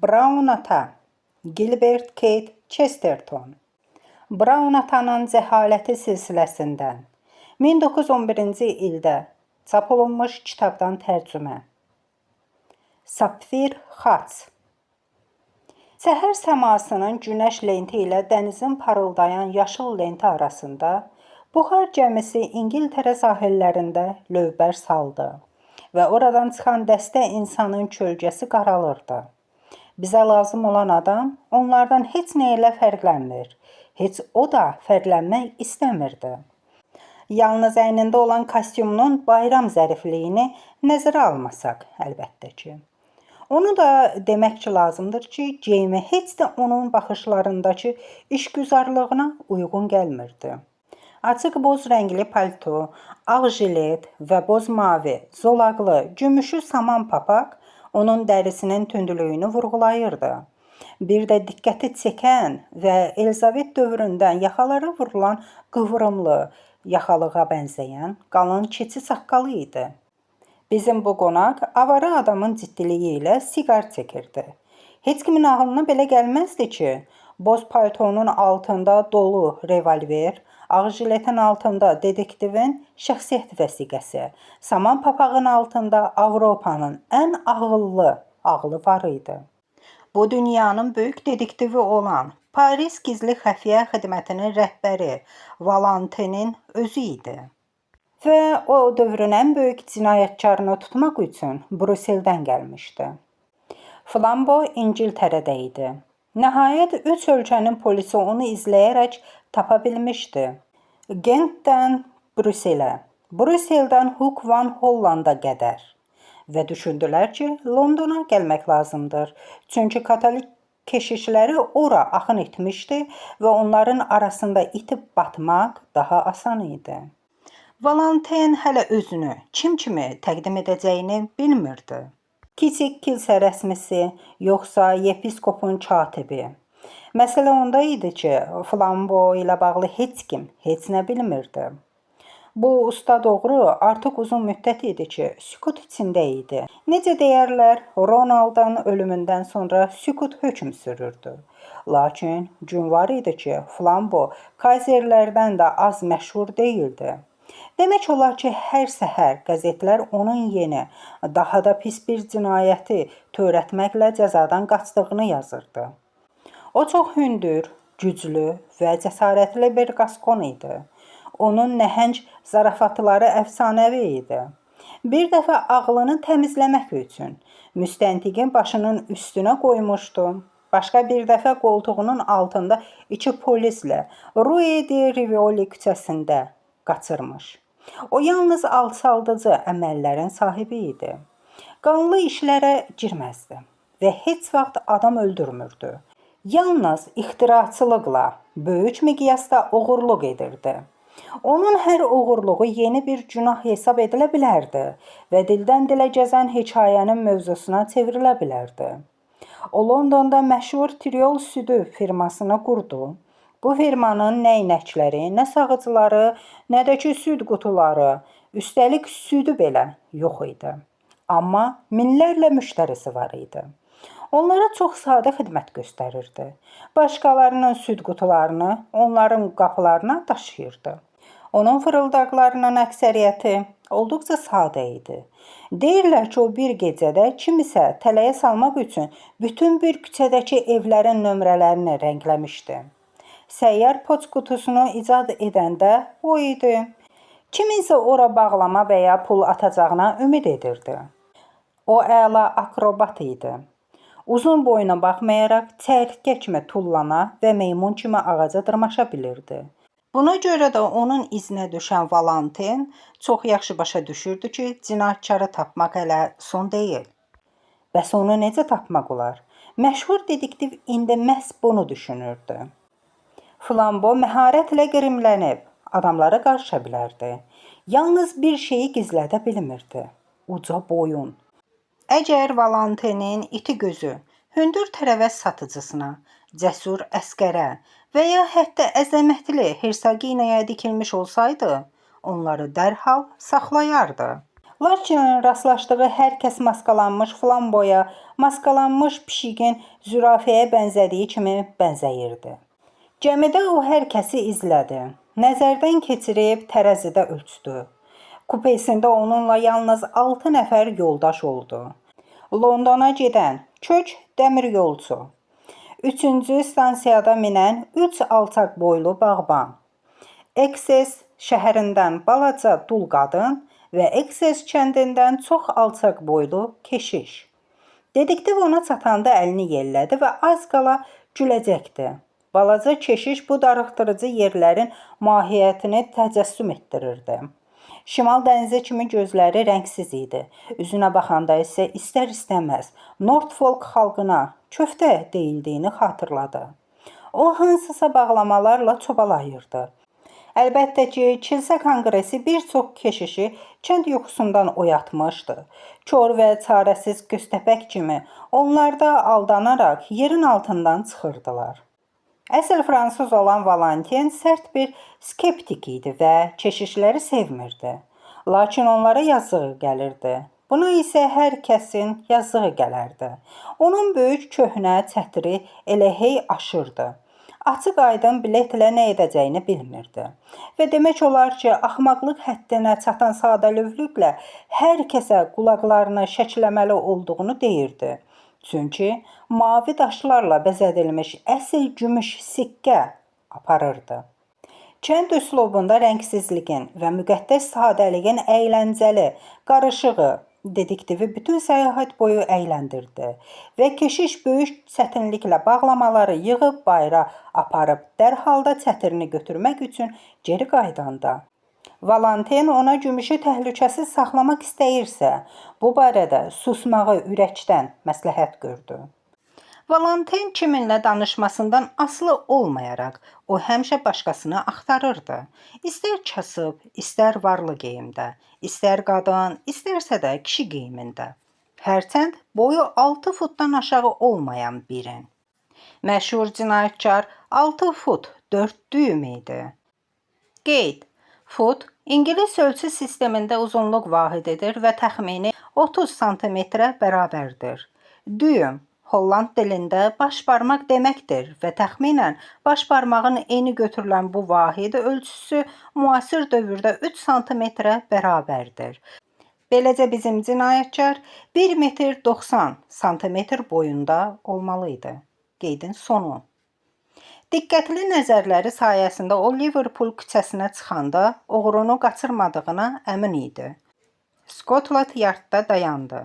Brown ata, Gilbert Keith Chesterton. Brown atanın Cəhaləti silsiləsindən 1911-ci ildə çap olunmuş kitabdan tərcümə. Sapfir xaç. Səhər səmasının günəş lenti ilə dənizin parıldayan yaşıl lenti arasında buxar gəmisi İngiltərə sahillərində lövbər saldı və oradan çıxan dəstə insanın kölgəsi qaralırdı. Bizə lazım olan adam onlardan heç nə ilə fərqlənmir, heç o da fərqlənmək istəmirdi. Yalnız əynində olan kostyumunun bayram zərifliyini nəzərə almasaq, əlbəttə ki. Onu da demək ki lazımdır ki, geyimi heç də onun baxışlarındakı işgüzarlığına uyğun gəlmirdi. Açıq boz rəngli palto, ağ jilet və boz mavi, zolaqlı, gümüşü saman papaq onun dərisinin tündülüyünü vurğulayırdı. Bir də diqqəti çəkən və Elizabet dövründən yaxalara vurulan qıvrımlı, yaxalığa bənzəyən qalın keçi saqqalı idi. Bizim bu qonaq avara adamın ciddiliyi ilə siqar çəkirdi. Heç kimin ağlına belə gəlməzdi ki, boz paltonun altında dolu revolver, ağ jiletin altında detektivin şəxsiyyət vəsiqəsi, saman papağın altında Avropanın ən ağıllı ağlı var idi. Bu dünyanın böyük detektivi olan Paris Gizli Xəfiyyə Xidmətinin rəhbəri Valentinin özü idi. Və o dövrün ən böyük cinayətkarını tutmaq üçün Brüsseldən gəlmişdi. Flambo İngiltərədə idi. Nəhayət 3 ölkənin polisi onu izləyərək tapa bilmişdi. Gentdən Brüsselə, Brüsseldən Hook van Hollanda qədər. Və düşündülər ki, Londona gəlmək lazımdır. Çünki katolik keşişləri ora axın etmişdi və onların arasında itib batmaq daha asan idi. Valentin hələ özünü kim kimi təqdim edəcəyini bilmirdi. Kiçik kilsə rəsmisi, yoxsa yepiskopun katibi. Məsələ onda idi ki, Flambo ilə bağlı heç kim heç nə bilmirdi. Bu usta doğru artıq uzun müddət idi ki, sükut içində idi. Necə deyərlər, Ronaldın ölümündən sonra sükut hökm sürürdü. Lakin gün var idi ki, Flambo kayzerlərdən də az məşhur deyildi. Demək olar ki, hər səhər qəzetlər onun yeni, daha da pis bir cinayəti törətməklə cəzadan qaçdığını yazırdı. O çox hündür, güclü və cəsarətli bir qaskon idi. Onun nəhəng zarafatları əfsanəvi idi. Bir dəfə ağlını təmizləmək üçün müstəntiqin başının üstünə qoymuşdu. Başqa bir dəfə qoltuğunun altında 2 polislə Rue de Rivoli küçəsində qaçırmış. O yalnız alçaldıcı əməllərin sahibi idi. Qanlı işlərə girməzdi və heç vaxt adam öldürmürdü. Yalnız ixtiraçılıqla böyük miqyasda oğurluq edirdi. Onun hər oğurluğu yeni bir günah hesab edilə bilərdi və dildən dilə gəzən hekayənin mövzusuna çevrilə bilərdi. O Londonda məşhur Triol südü firmasını qurdu. Bu firmanın nə inəkləri, nə sağıcıları, nə də ki süd qutuları, üstəlik südü belə yox idi. Amma minlərlə müştərisi var idi. Onlara çox sadə xidmət göstərirdi. Başqalarının süd qutularını onların qapılarına daşıyırdı. Onun fırıldaqlarının əksəriyyəti olduqca sadə idi. Deyirlər ki, o bir gecədə kimisə tələyə salmaq üçün bütün bir küçədəki evlərin nömrələrini rəngləmişdi. Səyyar poçt qutusunu icad edəndə o idi. Kiminsə ora bağlama və ya pul atacağına ümid edirdi. O əla akrobat idi. Uzun boyuna baxmayaraq çəyirtkə kimi tullana və meymun kimi ağaca dırmaşa bilirdi. Buna görə də onun izinə düşən Valentin çox yaxşı başa düşürdü ki, cinayətkarı tapmaq hələ son deyil. Bəs onu necə tapmaq olar? Məşhur detektiv indi məhz bunu düşünürdü. Flambo məharətlə qrimlənib, adamları qarışa bilərdi. Yalnız bir şeyi gizlədə bilmirdi, uca boyun. Əgər Valentinin iti gözü hündür tərəvəz satıcısına, cəsur əskərə və ya hətta əzəmətli hersaginaya dikilmiş olsaydı, onları dərhal saxlayardı. Lakin rastlaşdığı hər kəs maskalanmış flamboya, maskalanmış pişiğin zürafəyə bənzədiyi kimi bənzəyirdi. Gəmidə o hər kəsi izlədi. Nəzərdən keçirib tərəzidə ölçdü. Kupesində onunla yalnız 6 nəfər yoldaş oldu. Londona gedən kök dəmir yolçu, 3-cü stansiyada minən 3 alçaq boylu bağban, Essex şəhərindən balaca dul qadın və Essex kəndindən çox alçaq boylu keşiş. Dediktiv ona çatanda əlini yellədi və az qala güləcəkdi. Balaca keşiş bu darıxdırıcı yerlərin mahiyyətini təcəssüm etdirirdi. Şimal dənizi kimi gözləri rəngsiz idi. Üzünə baxanda isə istər-istəməz Norfolk xalqına köftə deyildiyini xatırladı. O hansısa bağlamalarla çobalayırdı. Əlbəttə ki, kilsə konqresi bir çox keşişi kənd yuxusundan oyatmışdı. Kör və çarəsiz göstəpək kimi onlar da aldanaraq yerin altından çıxırdılar. Əsl fransız olan Valentin sərt bir skeptik idi və keşişləri sevmirdi. Lakin onlara yazığı gəlirdi. Buna isə hər kəsin yazığı gələrdi. Onun böyük köhnə çətiri elə hey aşırdı. Açıq aydın biletlə nə edəcəyini bilmirdi. Və demək olar ki, axmaqlıq həddinə çatan sadəlövlüklə hər kəsə qulaqlarını şəkləməli olduğunu deyirdi. Çünki mavi daşlarla bəzədilmiş əsl gümüş sikkə aparırdı. Kənd üslubunda rəngsizliyin və müqəddəs sadəliyin əyləncəli, qarışığı dediktivi bütün səyahət boyu əyləndirdi və keşiş böyük çətinliklə bağlamaları yığıb bayıra aparıb dərhalda çətirini götürmək üçün geri qaydanda. Valentin ona gümüşü təhlükəsiz saxlamaq istəyirsə, bu barədə susmağı ürəkdən məsləhət gördü. Valentin kiminlə danışmasından asılı olmayaraq, o həmişə başqasını axtarırdı. İstər kasıb, istər varlı geyimdə, istər qadın, istərsə də kişi geyimində. Hərçənd boyu 6 futdan aşağı olmayan birin. Məşhur cinayətkar 6 fut 4 düym idi. Qeyd. Fut, İngilis ölçü sistemində uzunluq vahididir və təxmini 30 santimetrə bərabərdir. Düym, Holland dilində baş barmaq deməkdir və təxminən baş barmağın eni götürülən bu vahid ölçüsü müasir dövrdə 3 santimetrə bərabərdir. Beləcə bizim cinayətkar 1 metr 90 santimetr boyunda olmalıydı. Qeydin sonu. Diqqətli nəzərləri sayəsində o Liverpool küçəsinə çıxanda oğrunu qaçırmadığına əmin idi. Scotland Yardda dayandı.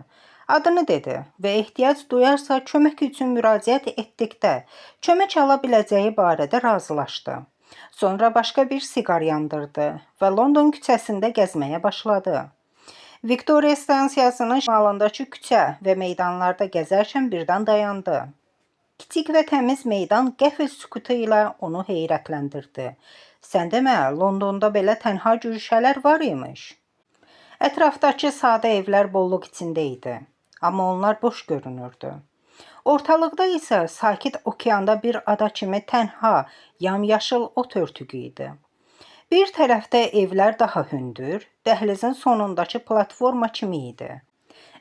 Adını dedi və ehtiyac duyarsa kömək üçün müraciət etdikdə kömək ala biləcəyi barədə razılaşdı. Sonra başqa bir siqar yandırdı və London küçəsində gəzməyə başladı. Victoria stansiyasının şimalındakı küçə və meydanlarda gəzərkən birdən dayandı. Kiçik və təmiz meydan qəfil sükutu ilə onu heyrətləndirdi. Sən demə, Londonda belə tənha güşələr var imiş. Ətrafdakı sadə evlər bolluq içində idi, amma onlar boş görünürdü. Ortalıqda isə sakit okeanda bir ada kimi tənha, yamyaşıl ot örtüyü idi. Bir tərəfdə evlər daha hündür, dəhlizin sonundakı platforma kimi idi.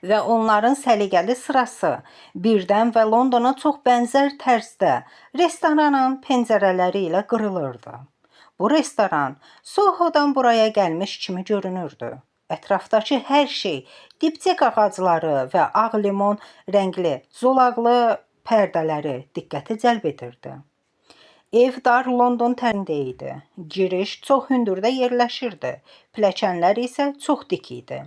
Və onların səliqəli sırası birdən və Londona çox bənzər tərzdə restoranın pəncərələri ilə qırılırdı. Bu restoran Sohodan buraya gəlmiş kimi görünürdü. Ətrafdakı hər şey, dipçək ağacları və ağ limon rəngli, zolaqlı pərdələri diqqəti cəlb edirdi. Ev dar London tərində idi. Giriş çox hündürdə yerləşirdi. Pilləkənlər isə çox dik idi.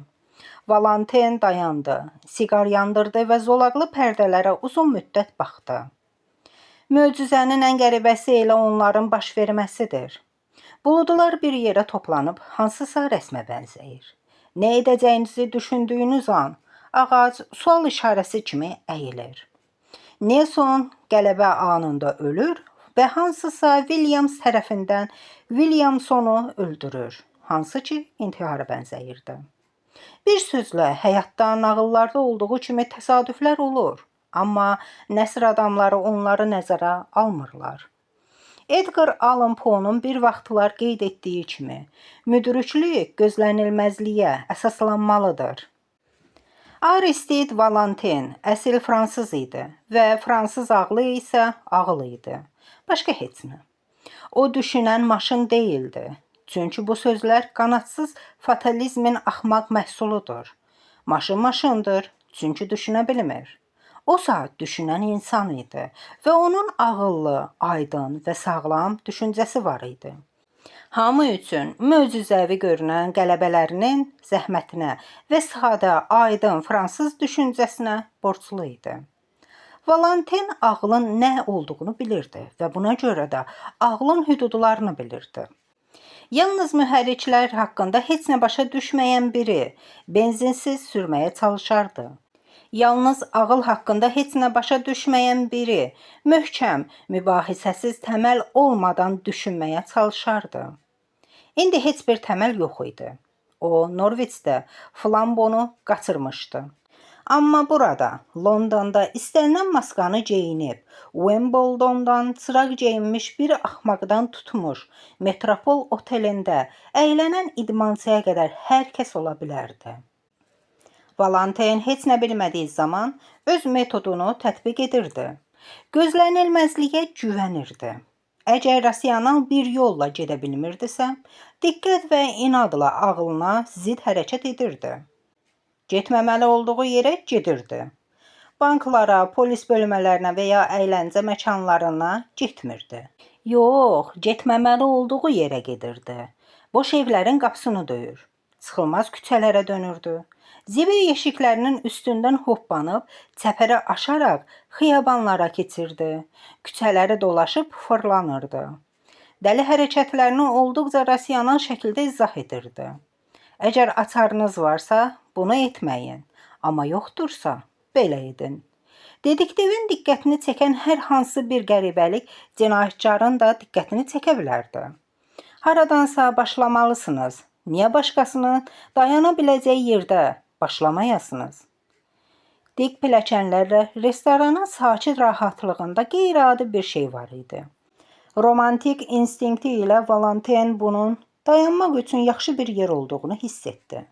Valentin dayandı, siqar yandırdı və zolaqlı pərdələrə uzun müddət baxdı. Möcüzənin ən qəribəsi elə onların baş verməsidir. Buludlar bir yerə toplanıb hansısa rəsmə bənzəyir. Nə edəcəyinizi düşündüyünüz an ağac sual işarəsi kimi əyilir. Nelson qələbə anında ölür və hansısa Williams tərəfindən Williamsonu öldürür, hansı ki intihara bənzəyirdi. Bir sözlə, həyatda nağıllarda olduğu kimi təsadüflər olur, amma nəsr adamları onları nəzərə almırlar. Edgar Allan Poe'nun bir vaxtlar qeyd etdiyi kimi, müdriklik gözlənilməzliyə əsaslanmalıdır. Aristide Valentin əsl fransız idi və fransız ağlı isə ağıl idi. Başqa heç nə. O düşünən maşın deyildi. Çünki bu sözlər qanadsız fatalizmin axmaq məhsuludur. Maşın maşındır, çünki düşünə bilmir. O saat düşünən insan idi və onun ağıllı, aydın və sağlam düşüncəsi var idi. Hamı üçün möcüzəvi görünən qələbələrinin zəhmətinə və sadə, aydın fransız düşüncəsinə borclu idi. Valentin ağlın nə olduğunu bilirdi və buna görə də ağlın hüdudlarını bilirdi. Yalnız mühərriklər haqqında heç nə başa düşməyən biri benzinsiz sürməyə çalışardı. Yalnız ağıl haqqında heç nə başa düşməyən biri möhkəm, mübahisəsiz təməl olmadan düşünməyə çalışardı. İndi heç bir təməl yox idi. O, Norveçdə Flambonu qaçırmışdı. Amma burada, Londonda istənilən maskanı geyinib, Wimbledondan çıraq geyinmiş bir axmaqdan tutmuş, Metropol otelində əylənən idmançıya qədər hər kəs ola bilərdi. Valentin heç nə bilmədiyi zaman öz metodunu tətbiq edirdi. Gözlənilməzliyə güvənirdi. Əgər rasional bir yolla gedə bilmirdisə, diqqət və inadla ağlına zid hərəkət edirdi. Getməməli olduğu yerə gedirdi. Banklara, polis bölmələrinə və ya əyləncə məkanlarına getmirdi. Yox, getməməli olduğu yerə gedirdi. Boş evlərin qapısını döyür. Çıxılmaz küçələrə dönürdü. Zibil yeşiklərinin üstündən hoppanıb, çəpərə aşaraq xiyabanlara keçirdi. Küçələri dolaşıb fırlanırdı. Dəli hərəkətlərini olduqca rasional şəkildə izah edirdi. Əgər açarınız varsa, bunu etməyin. Amma yoxdursa, belə edin. Dediktivin diqqətini çəkən hər hansı bir qəribəlik cinayətkarın da diqqətini çəkə bilərdi. Haradansa başlamalısınız. Niyə başqasının dayana biləcəyi yerdə başlamayasınız? Dik pilləkənlərlə restoranın sakit rahatlığında qeyri-adi bir şey var idi. Romantik instinkti ilə Valentin bunun dayanmaq üçün yaxşı bir yer olduğunu hiss etdi.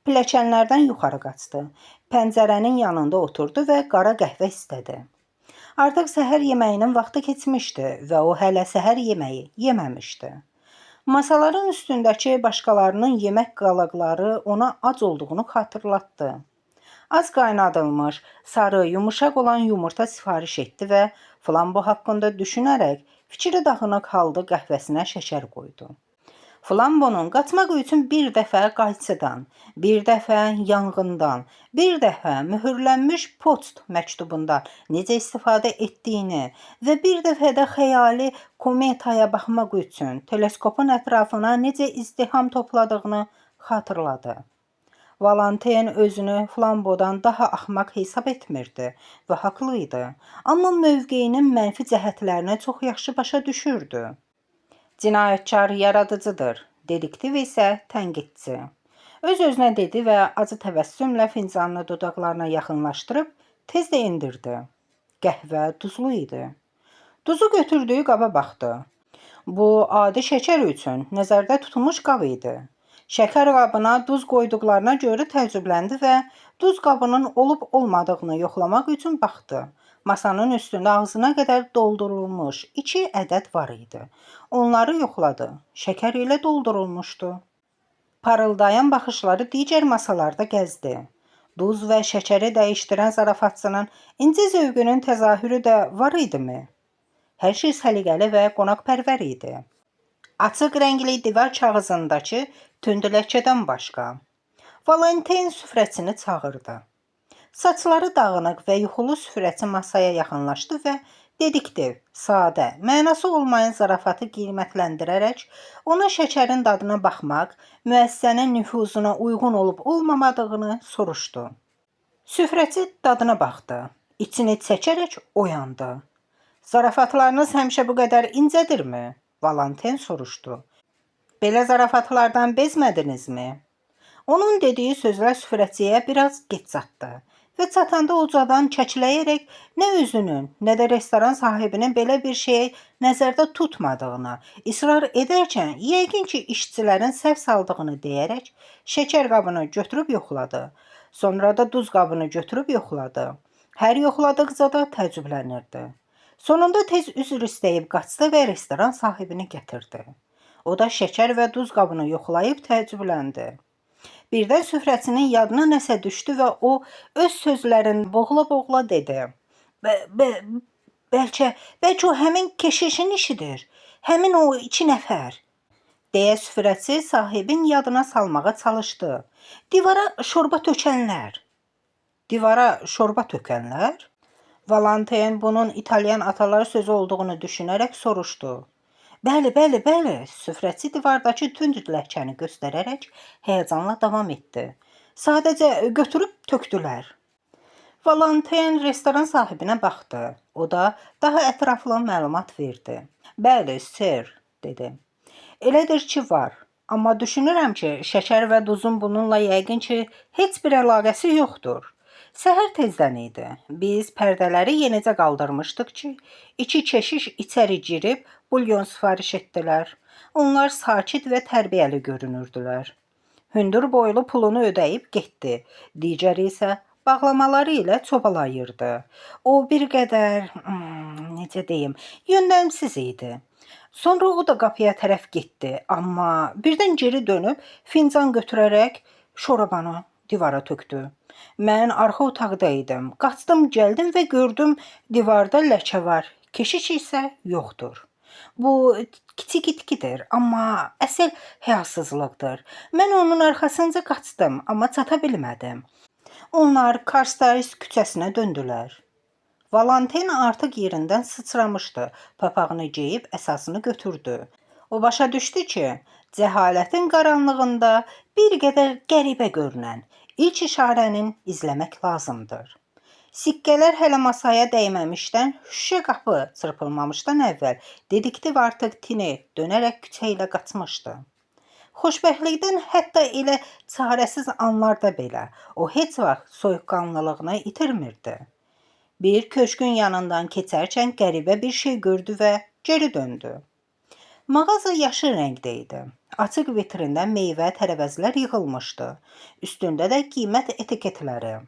Pilləkənlərdən yuxarı qaçdı. Pəncərənin yanında oturdu və qara qəhvə istədi. Artıq səhər yeməyinin vaxtı keçmişdi və o hələ səhər yeməyi yeməmişdi. Masaların üstündəki başqalarının yemək qalaqları ona ac olduğunu xatırlatdı. Az qaynadılmış, sarı, yumuşaq olan yumurta sifariş etdi və Flambo haqqında düşünərək fikri dağınıq halda qəhvəsinə şəkər qoydu. Flambonun qaçmaq üçün bir dəfə qayçıdan, bir dəfə yanğından, bir dəfə mühürlənmiş poçt məktubundan necə istifadə etdiyini və bir dəfə də xəyali kometaya baxmaq üçün teleskopun ətrafına necə izdiham topladığını xatırladı. Valentin özünü Flambodan daha axmaq hesab etmirdi və haqlı idi, amma mövqeyinin mənfi cəhətlərini çox yaxşı başa düşürdü. Cinayətkar yaradıcıdır, dediktiv isə tənqidçi. Öz-özünə dedi və acı təbəssümlə fincanını dodaqlarına yaxınlaşdırıb tez də indirdi. Qəhvə duzlu idi. Duzu götürdüyü qaba baxdı. Bu, adi şəkər üçün nəzərdə tutulmuş qab idi. Şəkər qabına duz qoyduqlarına görə təəccübləndi və duz qabının olub-olmadığını yoxlamaq üçün baxdı. Masanın üstündə ağzına qədər doldurulmuş 2 ədəd var idi. Onları yoxladı. Şəkər ilə doldurulmuşdu. Parıldayan baxışları digər masalarda gəzdi. Duz və şəkəri dəyişdirən zarafatçının incə zövqünün təzahürü də var idimi? Hər şey səliqəli və qonaqpərvər idi. Açıq rəngli divar kağızındakı tündüləkədən başqa. Valentin süfrəçini çağırdı. Saçları dağınıq və yuxulu süfrəçi masaya yaxınlaşdı və dediktiv, sadə, mənası olmayan zarafatı qiymətləndirərək ona şəkərin dadına baxmaq, müəssisənin nüfuzuna uyğun olub-olmamadığını soruşdu. Süfrəçi dadına baxdı. İçini çəkərək oyandı. Zarafatlarınız həmişə bu qədər incədirmi? Valentin soruşdu. Belə zarafatlardan bezmədinizmi? Onun dediyi sözlər süfrəçiyə biraz geç çatdı. və çatanda ucadan çəkiləyərək nə özünün, nə də restoran sahibinin belə bir şeyi nəzərdə tutmadığını israr edərkən, yəqin ki, işçilərin səhv saldığını deyərək şəkər qabını götürüb yoxladı. Sonra da duz qabını götürüb yoxladı. Hər yoxladıqca da təəccüblənirdi. Sonunda tez üzr istəyib qaçdı və restoran sahibini gətirdi. O da şəkər və duz qabını yoxlayıb təəccübləndi. Birdən süfrəçinin yadına nəsə düşdü və o öz sözlərini boğula-boğula dedi. Bəlkə o həmin keşişin işidir. Həmin o 2 nəfər. Deyə süfrəçi sahibin yadına salmağa çalışdı. Divara şorba tökənlər. Divara şorba tökənlər? Valentin bunun İtalyan atalar sözü olduğunu düşünərək soruşdu. Bəli, süfrəçi divardakı tünd ləkəni göstərərək həyəcanla davam etdi. Sadəcə götürüb tökdülər. Valentin restoran sahibinə baxdı. O da daha ətraflı məlumat verdi. Bəli, ser, dedi. Elədir ki, var. Amma düşünürəm ki, şəkər və duzun bununla yəqin ki, heç bir əlaqəsi yoxdur. Səhər tezdən idi. Biz pərdələri yenicə qaldırmışdıq ki, 2 keşiş içəri girib bulyon sifariş etdilər. Onlar sakit və tərbiyəli görünürdülər. Hündür boylu pulunu ödəyib getdi. Digəri isə bağlamaları ilə çobalayırdı. O bir qədər, necə deyim, yöndəmsiz idi. Sonra o da qapıya tərəf getdi, amma birdən geri dönüb fincan götürərək şorabanı divara tökdü. Mən arxa otaqda idim. Qaçdım, gəldim və gördüm divarda ləkə var. Keşiş isə yoxdur. Bu kiçik itkidir, amma əsl həyasızlıqdır. Mən onun arxasınca qaçdım, amma çata bilmədim. Onlar Karstayz küçəsinə döndülər. Valentin artıq yerindən sıçramışdı. Papağını geyib əsasını götürdü. O başa düşdü ki, cəhalətin qaranlığında bir qədər qəribə görünən ilk işarənin izləmək lazımdır. Sikkələr hələ masaya dəyməmişdən, şüşə qapı çırpılmamışdan əvvəl dediktiv artıq tini dönərək küçə ilə qaçmışdı. Xoşbəxtlikdən hətta elə çarəsiz anlarda belə o heç vaxt soyuqqanlılığını itirmirdi. Bir köşkün yanından keçərkən qəribə bir şey gördü və geri döndü. Mağaza yaşıl rəngdə idi. Açıq vitrində meyvə, tərəvəzlər yığılmışdı. Üstündə də qiymət etiketləri.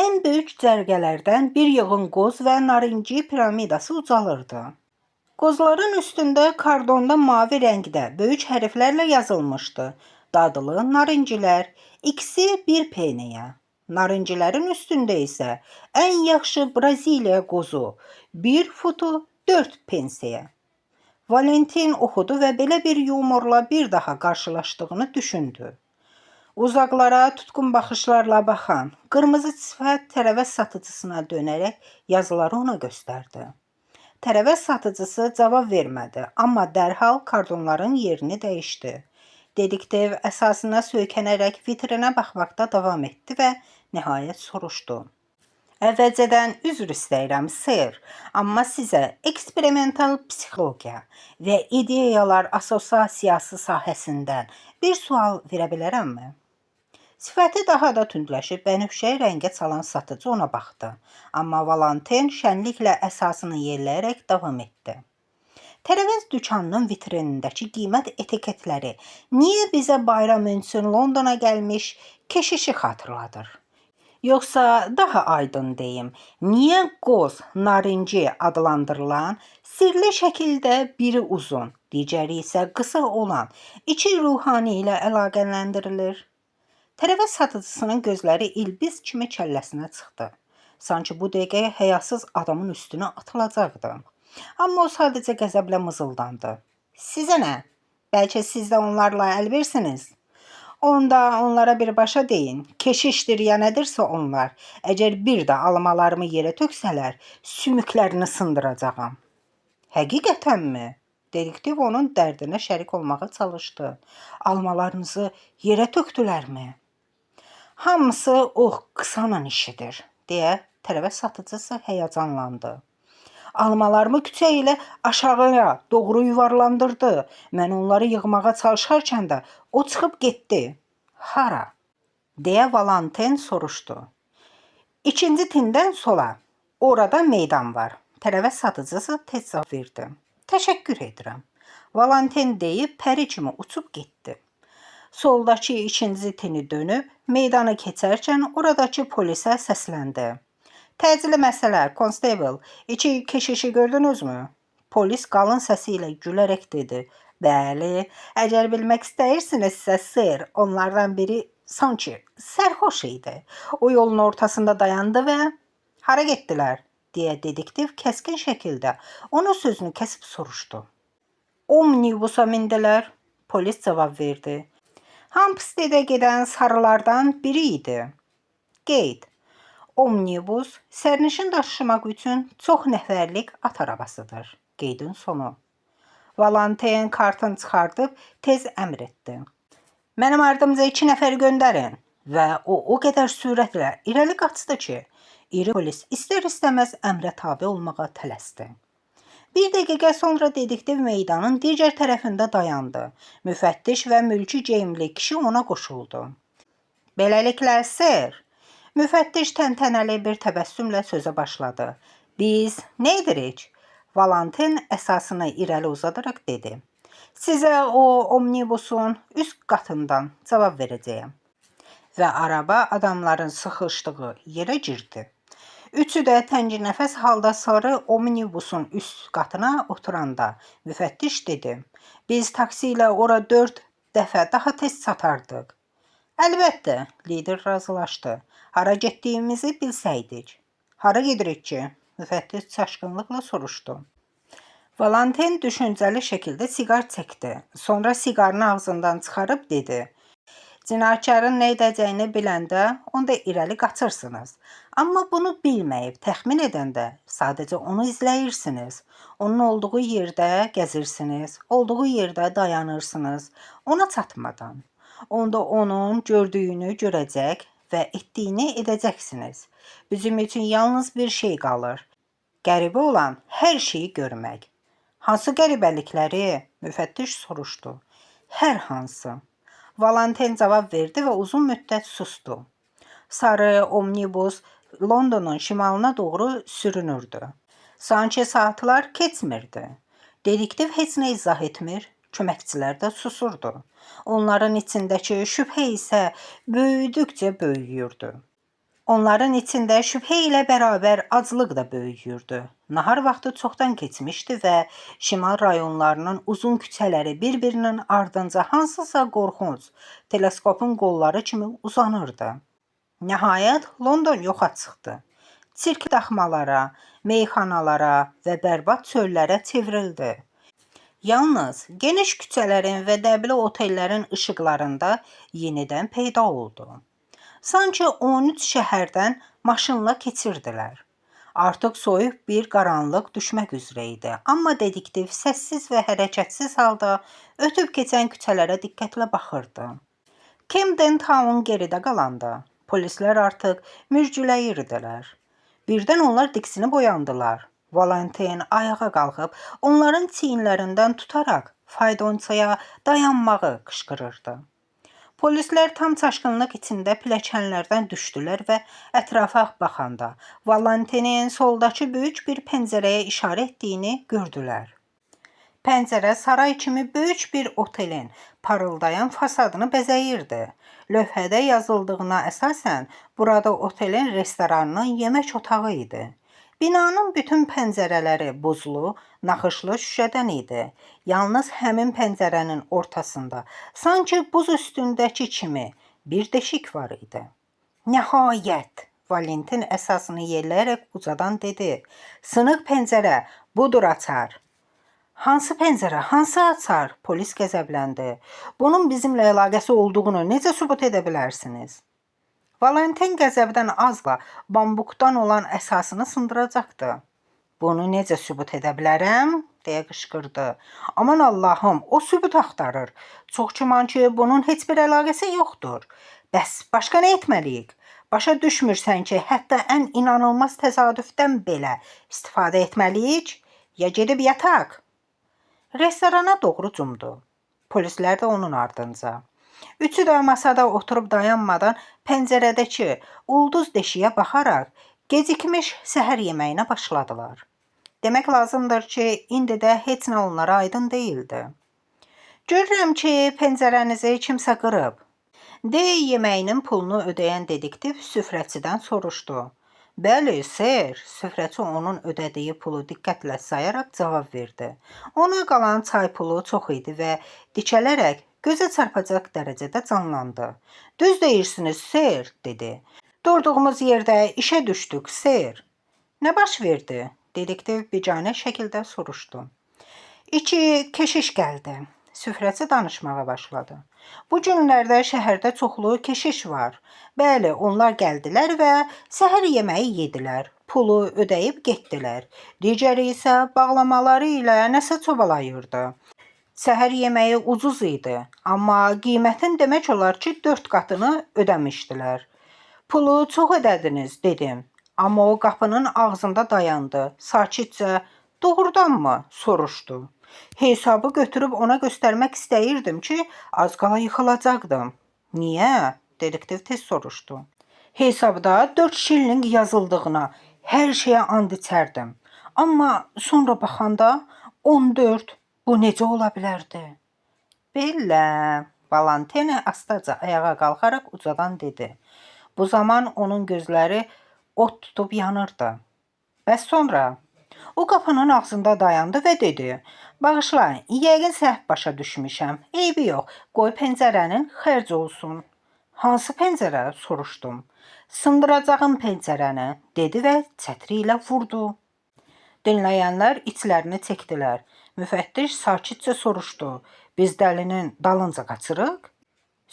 Ən böyük cərgələrdən bir yığın qoz və narinci piramidası ucalırdı. Qozların üstündə kardonda mavi rəngdə böyük hərflərlə yazılmışdı. Dadlı narincilər, ikisi 1 peniyə. Narincilərin üstündə isə ən yaxşı Braziliya qozu, 1 futu 4 pensiyə. Valentin oxudu və belə bir yumorla bir daha qarşılaşdığını düşündü. Uzaqlara tutqun baxışlarla baxan, qırmızı sifət tərəvəz satıcısına dönərək yazıları ona göstərdi. Tərəvəz satıcısı cavab vermədi, amma dərhal kardonların yerini dəyişdi. Dediktiv əsasına söykənərək vitrinə baxmaqda davam etdi və nəhayət soruşdu. Əvvəlcədən üzr istəyirəm, ser, amma sizə eksperimental psixologiya və ideyalar assosiasiyası sahəsindən bir sual verə bilərəmmi? Sifəti daha da tündləşib bənövşəyi rəngə çalan satıcı ona baxdı, amma Valentin şənliklə əsasını yelləyərək davam etdi. Tərəvəz dükanının vitrinindəki qiymət etiketləri niyə bizə bayram üçün Londona gəlmiş keşişi xatırladır? Yoxsa daha aydın deyim, niyə qoz, narinci adlandırılan sirli şəkildə biri uzun, digəri isə qısa olan 2 ruhani ilə əlaqələndirilir? Tərəvəz satıcısının gözləri ilbiz kimi kəlləsinə çıxdı. Sanki bu dəqiqə həyasız adamın üstünə atılacaqdı. Amma o sadəcə qəzəblə mızıldandı. Sizə nə? Bəlkə siz də onlarla əl versiniz? Onda onlara birbaşa deyin. Keşişdir ya nədirsə onlar. Əgər bir də almalarımı yerə töksələr, sümüklərini sındıracağam. Həqiqətənmi? Dediktiv onun dərdinə şərik olmağa çalışdı. Almalarınızı yerə tökdülərmi? Hamısı o qısanın işidir, deyə tərəvəz satıcısı həyəcanlandı. Almalarımı küçə ilə aşağıya doğru yuvarlandırdı. Mən onları yığmağa çalışarkən də o çıxıb getdi. Hara? Deyə Valentin soruşdu. İkinci tindən sola. Orada meydan var. Tərəvəz satıcısı tez cavab verdi. Təşəkkür edirəm. Valentin deyib pəri kimi uçub getdi. Soldakı ikinci tini dönüb meydanı keçərkən oradakı polisə səsləndi. Təcili məsələ, konstable, iki keşişi gördünüzmü? Polis qalın səsi ilə gülərək dedi. Bəli, əgər bilmək istəyirsinizsə, sir, onlardan biri sanki sərxoş idi. O yolun ortasında dayandı və hara getdilər, deyə dedektiv kəskin şəkildə onun sözünü kəsib soruşdu. Omnibusa mindilər, polis cavab verdi. Hampsteadə gedən sarılardan biri idi. Qeyd. Omnibus sərnişin daşımaq üçün çox nəfərlik at arabasıdır. Qeydin sonu. Valentin kartını çıxardıb tez əmr etdi. Mənim ardımca 2 nəfər göndərin və o qədər sürətlə irəli qaçdı ki, iri polis istər-istəməz əmrə tabe olmağa tələsdi. Bir dəqiqə sonra dedektiv meydanın digər tərəfində dayandı. Müfəttiş və mülki geyimli kişi ona qoşuldu. Beləliklə, sir, müfəttiş təntənəli bir təbəssümlə sözə başladı. Biz nə edirik? Valentin əsasını irəli uzadaraq dedi. Sizə o omnibusun üst qatından cavab verəcəyəm. Və araba adamların sıxışdığı yerə girdi. Üçü də təngi nəfəs halda sarı omnibusun üst qatına oturanda müfəttiş dedi. Biz taksi ilə ora 4 dəfə daha tez çatardıq. Əlbəttə, lider razılaşdı. Hara getdiyimizi bilsəydik. Hara gedirik ki? Müfəttiş çaşqınlıqla soruşdu. Valentin düşüncəli şəkildə siqar çəkdi. Sonra siqarını ağzından çıxarıb dedi. Cinayətkarın nə edəcəyini biləndə onda irəli qaçırsınız. Amma bunu bilməyib təxmin edəndə sadəcə onu izləyirsiniz. Onun olduğu yerdə gəzirsiniz, olduğu yerdə dayanırsınız, ona çatmadan. Onda onun gördüyünü görəcək və etdiyini edəcəksiniz. Bizim üçün yalnız bir şey qalır. Qəribə olan hər şeyi görmək. Hansı qəribəlikləri? Müfəttiş soruşdu. Hər hansı. Valentin cavab verdi və uzun müddət sustu. Sarı omnibus Londonun şimalına doğru sürünürdü. Sanki saatlar keçmirdi. Dedektiv heç nə izah etmir, köməkçilər də susurdu. Onların içindəki şübhə isə böyüdükcə böyüyürdü. Onların içində şübhə ilə bərabər aclıq da böyüyürdü. Nahar vaxtı çoxdan keçmişdi və şimal rayonlarının uzun küçələri bir-birinin ardınca hansısa qorxunc teleskopun qolları kimi uzanırdı. Nəhayət London yoxa çıxdı. Sirk daxmalara, meyxanalara və bərbad çöllərə çevrildi. Yalnız geniş küçələrin və dəbli otellərin işıqlarında yenidən peyda oldu. Sanki 13 şəhərdən maşınla keçirdilər. Artıq soyuq bir qaranlıq düşmək üzrə idi. Amma dedektiv səssiz və hərəkətsiz halda ötüb keçən küçələrə diqqətlə baxırdı. Camden Town geridə qalanda polislər artıq mürgüləyirdilər. Birdən onlar diksinib oyandılar. Valentin ayağa qalxıb onların çiyinlərindən tutaraq faytonçaya dayanmağı qışqırırdı. Polislər tam çaşqınlıq içində pilləkənlərdən düşdülər və ətrafa baxanda Valentinin soldakı böyük bir pəncərəyə işarə etdiyini gördülər. Pəncərə saray kimi böyük bir otelin parıldayan fasadını bəzəyirdi. Lövhədə yazıldığına əsasən burada otelin restoranının yemək otağı idi. Binanın bütün pəncərələri buzlu, naxışlı şüşədən idi. Yalnız həmin pəncərənin ortasında, sanki buz üstündəki kimi bir deşik var idi. Nəhayət, Valentin əsasını yelləyərək ucadan dedi. Sınıq pəncərə, budur açar. Hansı pəncərə, hansı açar? Polis qəzəbləndi. Bunun bizimlə əlaqəsi olduğunu necə sübut edə bilərsiniz? Valentin qəzəbdən azla bambukdan olan əsasını sındıracaqdı. Bunu necə sübut edə bilərəm? Deyə qışqırdı. Aman Allahım, o sübut axtarır. Çox güman ki, bunun heç bir əlaqəsi yoxdur. Bəs başqa nə etməliyik? Başa düşmürsən ki, hətta ən inanılmaz təsadüfdən belə istifadə etməliyik? Ya gedib yataq? Restorana doğru cumdu. Polislər də onun ardınca. Üçü də masada oturub dayanmadan pəncərədəki ulduz deşiyə baxaraq gecikmiş səhər yeməyinə başladılar. Demək lazımdır ki, indi də heç nə onlara aydın değildi. Görürəm ki, pəncərənizi kimsə qırıb. Yeməyinin pulunu ödəyən dedektiv süfrəçidən soruşdu. Bəli, ser, süfrəçi onun ödədiyi pulu diqqətlə sayaraq cavab verdi. Ona qalan çay pulu çox idi və dikələrək gözə çarpacaq dərəcədə canlandı. Düz deyirsiniz, ser, dedi. Durduğumuz yerdə işə düşdük, ser. Nə baş verdi? Dedektiv bicanə şəkildə soruşdu. İki keşiş gəldi. Süfrəçi danışmağa başladı. Bu günlərdə şəhərdə çoxlu keşiş var. Bəli, onlar gəldilər və səhər yeməyi yedilər. Pulu ödəyib getdilər. Digəri isə bağlamaları ilə nəsə çobalayırdı. Səhər yeməyi ucuz idi, amma qiymətin demək olar ki, 4 qatını ödəmişdilər. Pulu çox ödədiniz, dedim. Amma o qapının ağzında dayandı. Sakitcə, doğrudanmı? Soruşdu. Hesabı götürüb ona göstərmək istəyirdim ki, az qala yıxılacaqdım. Niyə? Dedektiv tez soruşdu. Hesabda 4 şilling yazıldığına hər şeyə and içərdim. Amma sonra baxanda 14. Bu necə ola bilərdi? Belə, Valentine astaca ayağa qalxaraq ucadan dedi. Bu zaman onun gözləri ot tutub yanırdı. Bəs sonra? O qapının ağzında dayandı və dedi. Bağışlayın, yəqin səhv başa düşmüşəm. Eybi yox, qoy pəncərənin xərc olsun. Hansı pəncərə? Soruşdum. Sındıracağım pəncərəni, dedi və çətri ilə vurdu. Dinləyənlər içlərini çəkdilər. Müfəttiş sakitcə soruşdu. Biz dəlinin dalınca qaçırıq?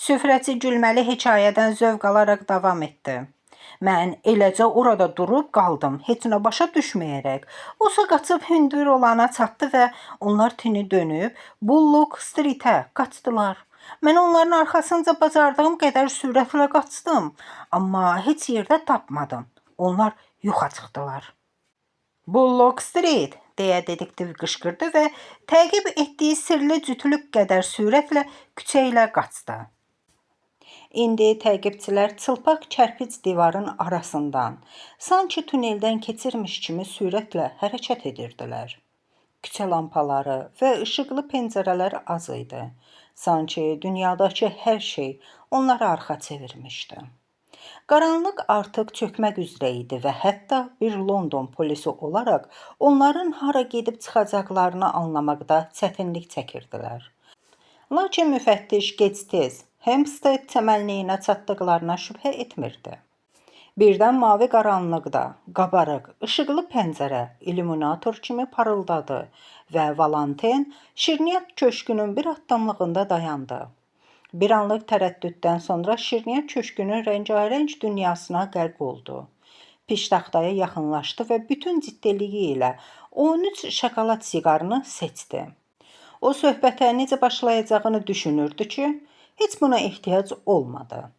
Süfrəçi gülməli hekayədən zövq alaraq davam etdi. Mən eləcə orada durub qaldım, heç nə başa düşməyərək. Osa qaçıb hündür olana çatdı və onlar tini dönüb Bullock Streetə qaçdılar. Mən onların arxasınca bacardığım qədər sürətlə qaçdım, amma heç yerdə tapmadım. Onlar yoxa çıxdılar. Bullock Street, deyə dedektiv qışqırdı və təqib etdiyi sirli cütülük qədər sürətlə küçə ilə qaçdı. İndi təqibçilər çılpaq kərpic divarın arasından, sanki tuneldən keçirmiş kimi sürətlə hərəkət edirdilər. Küçə lampaları və işıqlı pəncərələr az idi. Sanki dünyadakı hər şey onları arxa çevirmişdi. Qaranlıq artıq çökmək üzrə idi və hətta bir London polisi olaraq onların hara gedib çıxacaqlarını anlamaqda çətinlik çəkirdilər. Lakin müfəttiş gec-tez Hempstead çəmənliyinə çatdıqlarına şübhə etmirdi. Birdən mavi qaranlıqda qabarıq, işıqlı pəncərə illüminator kimi parıldadı və Valentin şirniyyat köşkünün bir addımlığında dayandı. Bir anlıq tərəddüddən sonra şirniyyat köşkünün rəngarəng dünyasına qərq oldu. Piştaxtaya yaxınlaşdı və bütün ciddiliyi ilə 13 şokolad siqarını seçdi. O söhbətə necə başlayacağını düşünürdü ki, heç buna ehtiyac olmadı.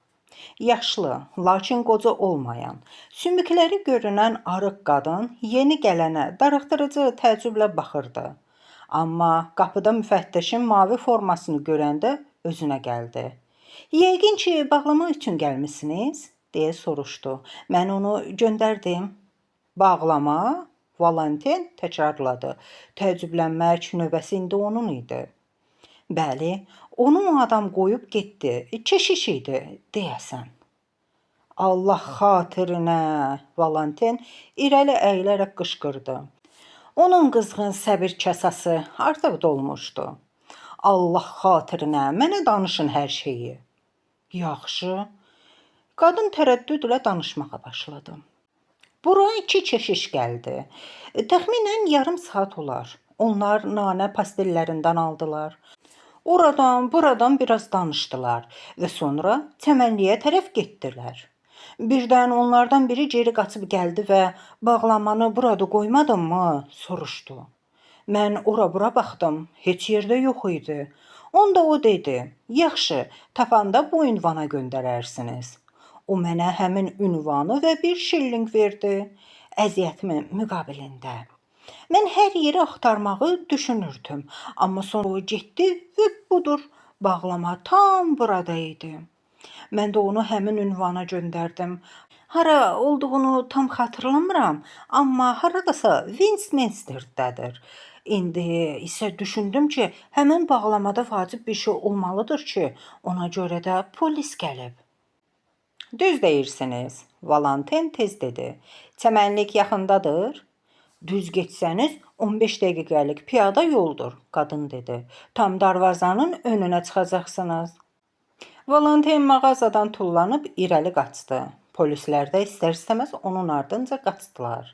Yaşlı, lakin qoca olmayan, sümükləri görünən arıq qadın yeni gələnə darıxdırıcı təəccüblə baxırdı. Amma qapıda müfəttişin mavi formasını görəndə özünə gəldi. Yəqin ki, bağlama üçün gəlmisiniz? Deyə soruşdu. Mən onu göndərdim. Bağlama? Valentin təkrarladı. Təəccüblənmək növbəsi indi onun idi. Bəli, onu adam qoyub getdi. Keşiş idi, deyəsən. Allah xatirinə, Valentin irəli əyilərək qışqırdı. Onun qızğın səbir kasası artıq dolmuşdu. Allah xatirinə, mənə danışın hər şeyi. Yaxşı. Qadın tərəddüdlə danışmağa başladı. Bura 2 keşiş gəldi. Təxminən yarım saat olar. Onlar nanə pastellərindən aldılar. Oradan, buradan biraz danışdılar və sonra çəmənliyə tərəf getdilər. Birdən onlardan biri geri qaçıb gəldi və bağlamanı burada qoymadın mı? Soruşdu. Mən ora-bura baxdım, heç yerdə yox idi. Onda o dedi, yaxşı, tapanda bu ünvana göndərərsiniz. O mənə həmin ünvanı və 1 şilling verdi, əziyyətimin müqabilində. Mən hər yeri axtarmağı düşünürdüm, amma sonra o getdi və budur, Bağlama tam burada idi. Mən də onu həmin ünvana göndərdim. Hara olduğunu tam xatırlamıram, amma haradasa Westminsterdədir. İndi isə düşündüm ki, həmin bağlamada vacib bir şey olmalıdır ki, ona görə də polis gəlib. Düz deyirsiniz, Valentin tez dedi. Çəmənlik yaxındadır. Düz getsəniz 15 dəqiqəlik piyada yoldur, qadın dedi. Tam darvazanın önünə çıxacaqsınız. Valentin mağazadan tullanıb irəli qaçdı. Polislər də istər-istəməz onun ardınca qaçdılar.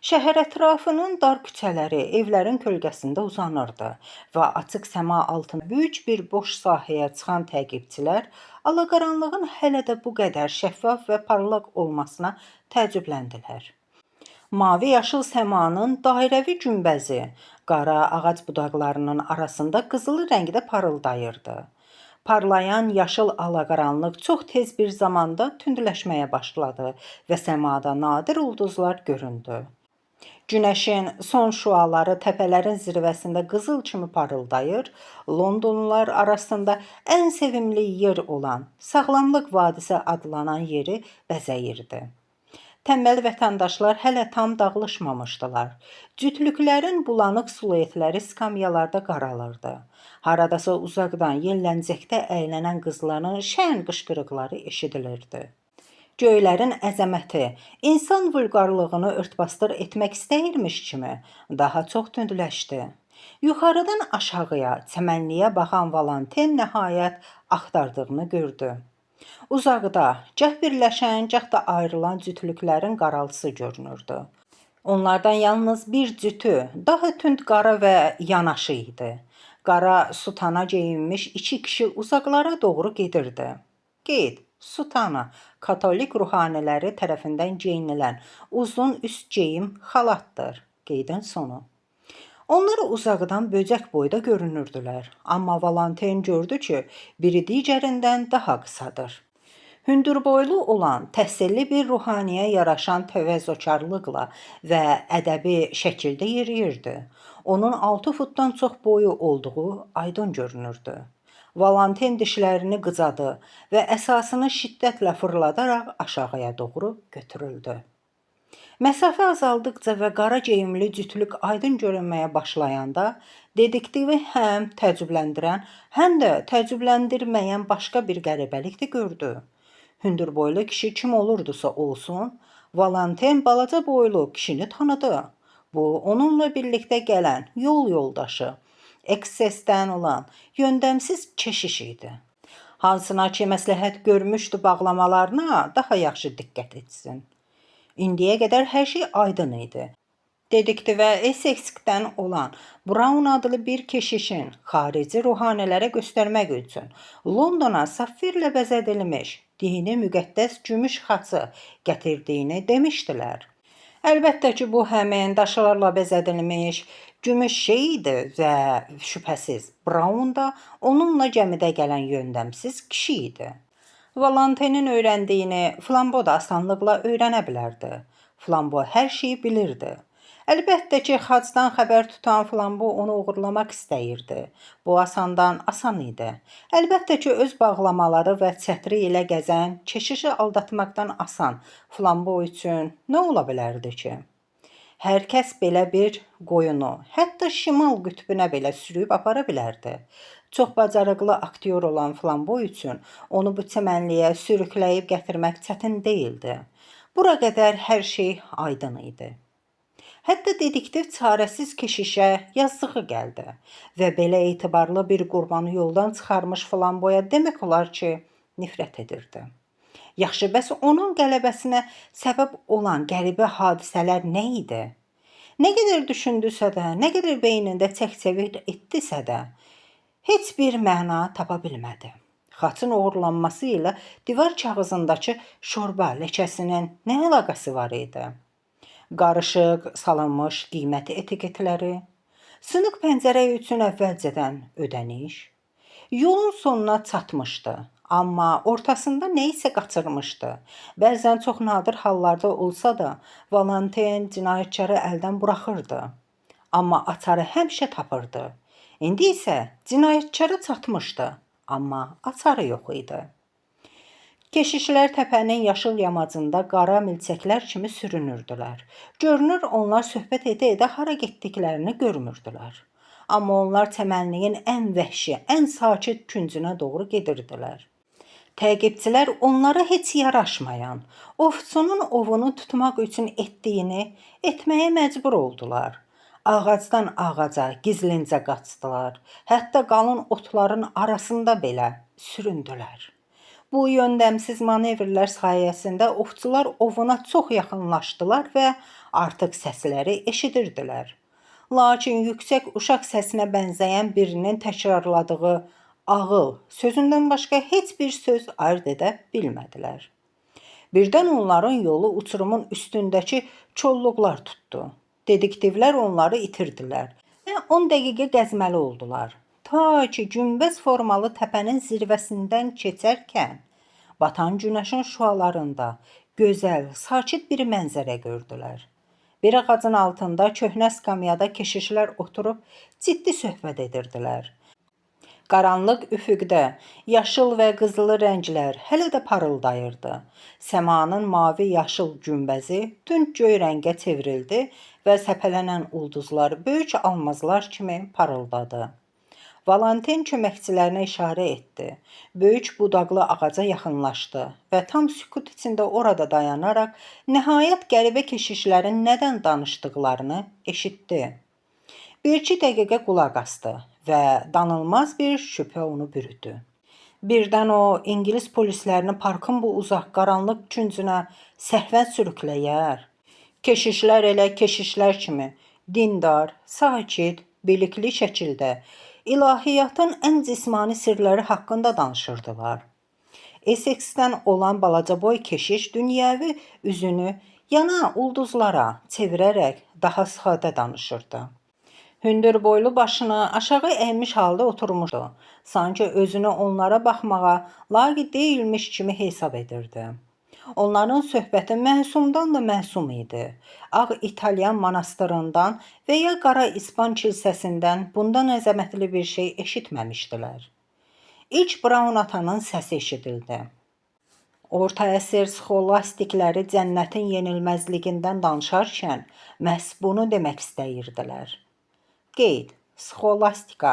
Şəhər ətrafının dar küçələri evlərin kölgəsində uzanırdı və açıq səma altında böyük bir boş sahəyə çıxan təqibçilər alaqaranlığın hələ də bu qədər şəffaf və parlaq olmasına təəccübləndilər. Mavi-yaşıl səmanın dairəvi günbəzi qara ağac budaqlarının arasında qızılı rəngdə parıldayırdı. Parlayan yaşıl alaqaranlıq çox tez bir zamanda tündləşməyə başladı və səmada nadir ulduzlar göründü. Günəşin son şüaları təpələrin zirvəsində qızıl kimi parıldayır, Londonlular arasında ən sevimli yer olan Sağlamlıq Vadisi adlanan yeri bəzəyirdi. Tənbəl vətəndaşlar hələ tam dağılışmamışdılar. Cütlüklərin bulanıq siluetləri skamyalarda qaralırdı. Haradasa uzaqdan yelləncəkdə əylənən qızların şən qışqırıqları eşidilirdi. Göylərin əzəməti, insan vulqarlığını örtbasdır etmək istəyirmiş kimi daha çox tündləşdi. Yuxarıdan aşağıya, çəmənliyə baxan Valentin nəhayət axtardığını gördü. Uzaqda, gah birləşən, gah da ayrılan cütlüklərin qaraltısı görünürdü. Onlardan yalnız bir cütü, daha tünd qara və yanaşı idi. Qara sutana geyinmiş iki kişi uzaqlara doğru gedirdi. Qeyd, sutana, katolik ruhaniləri tərəfindən geyinilən uzun üst geyim xalatdır. Qeydin sonu. Onlar uzaqdan böcək boyda görünürdülər, amma Valentin gördü ki, biri digərindən daha qısadır. Hündürboylu olan, təhsilli bir ruhaniyə yaraşan təvəzzökarlıqla və ədəbi şəkildə yeriyirdi. Onun 6 futdan çox boyu olduğu aydın görünürdü. Valentin dişlərini qıcadı və əsasını şiddətlə fırladaraq aşağıya doğru götürüldü. Məsafə azaldıqca və qara geyimli cütlük aydın görünməyə başlayanda, dedektivi həm təəccübləndirən, həm də təəccübləndirməyən başqa bir qəribəlik də gördü. Hündürboylu kişi kim olurdusa olsun, Valentin balaca boylu kişini tanıdı. Bu, onunla birlikdə gələn yol yoldaşı, eksesdən olan yöndəmsiz keşiş idi. Hansına ki məsləhət görmüşdü bağlamalarına daha yaxşı diqqət etsin. İndiyə qədər hər şey aydın idi. Dedektivə Essexdən olan Brown adlı bir keşişin xarici ruhanilərə göstərmək üçün Londona safirlə bəzədilmiş dini müqəddəs gümüş xaçı gətirdiyini demişdilər. Əlbəttə ki, bu həmin daşlarla bəzədilmiş gümüş şey idi və şübhəsiz Brown da onunla gəmidə gələn yöndəmsiz kişi idi. Valentinin öyrəndiyini Flambo da asanlıqla öyrənə bilərdi. Flambo hər şeyi bilirdi. Əlbəttə ki, xacdan xəbər tutan Flambo onu uğurlamaq istəyirdi. Bu asandan asan idi. Əlbəttə ki, öz bağlamaları və çətri ilə gəzən, keşişi aldatmaqdan asan Flambo üçün nə ola bilərdi ki? Hər kəs belə bir qoyunu, hətta şimal qütbünə belə sürüb apara bilərdi. Çox bacarıqlı aktyor olan Flambo üçün onu bu çəmənliyə sürükləyib gətirmək çətin deyildi. Bura qədər hər şey aydın idi. Hətta dedektiv çarəsiz keşişə yazığı gəldi və belə etibarlı bir qurbanı yoldan çıxarmış Flamboya demək olar ki, nifrət edirdi. Yaxşı, bəs onun qələbəsinə səbəb olan qəribə hadisələr nə idi? Nə qədər düşündüsə də, nə qədər beynində çək-çevir etdisə də, heç bir məna tapa bilmədi. Xaçın uğurlanması ilə divar kağızındakı şorba ləkəsinin nə əlaqəsi var idi? Qarışıq salınmış qiyməti etiketləri, sınıq pəncərə üçün əvvəlcədən ödəniş, yolun sonuna çatmışdı, amma ortasında nə isə qaçırmışdı. Bəzən çox nadir hallarda olsa da, Valentin cinayətkarı əldən buraxırdı, amma açarı həmişə tapırdı. İndi isə cinayətkarı çatmışdı, amma açarı yox idi. Keşişlər təpənin yaşıl yamacında qara milçəklər kimi sürünürdülər. Görünür, onlar söhbət edə-edə hara getdiklərini görmürdülər. Amma onlar çəmənliyin ən vəhşi, ən sakit küncünə doğru gedirdilər. Təqibçilər onlara heç yaraşmayan, ovçunun ovunu tutmaq üçün etməyə məcbur oldular. Ağacdan ağaca gizlincə qaçdılar. Hətta qalın otların arasında belə süründülər. Bu yöndəmsiz manevrlər sayəsində ovçular ovuna çox yaxınlaşdılar və artıq səsləri eşidirdilər. Lakin yüksək uşaq səsinə bənzəyən birinin təkrarladığı ağıl sözündən başqa heç bir söz ayırd edə bilmədilər. Birdən onların yolu uçurumun üstündəki çolluqlar tutdu. Dediktivlər onları itirdilər və 10 dəqiqə gəzməli oldular. Ta ki günbəz formalı təpənin zirvəsindən keçərkən batan günəşin şüalarında gözəl, sakit bir mənzərə gördülər. Bir ağacın altında köhnə skamyada keşişlər oturub ciddi söhbət edirdilər. Qaranlıq üfüqdə yaşıl və qızılı rənglər hələ də parıldayırdı. Səmanın mavi-yaşıl günbəzi tünd göy rəngə çevrildi və səpələnən ulduzlar böyük almazlar kimi parıldadı. Valentin köməkçilərinə işarə etdi. Böyük budaqlı ağaca yaxınlaşdı və tam sükut içində orada dayanaraq nəhayət qəribə keşişlərin nədən danışdıqlarını eşitdi. Bir-iki dəqiqə qulaq asdı və danılmaz bir şübhə onu bürüdü. Birdən o, İngilis polislərini parkın bu uzaq qaranlıq küncünə səhvən sürükləyər. Keşişlər elə keşişlər kimi dindar, sakit, bilikli şəkildə ilahiyyatın ən cismani sirləri haqqında danışırdılar. Essexdən olan balacaboy keşiş dünyəvi üzünü yana ulduzlara çevirərək daha sadə danışırdı. Hündür boylu başını aşağı əymiş halda oturmuşdu. Sanki özünü onlara baxmağa laqi deyilmiş kimi hesab edirdi. Onların söhbəti məsumdan da məsum idi. Ağ İtalyan monastırından və ya qara İspan kilsəsindən bundan əzəmətli bir şey eşitməmişdilər. İlk Brown atanın səsi eşidildi. Orta əsr sxolastikləri cənnətin yenilməzliyindən danışarkən məhz bunu demək istəyirdilər. Qeyd: Sxolastika,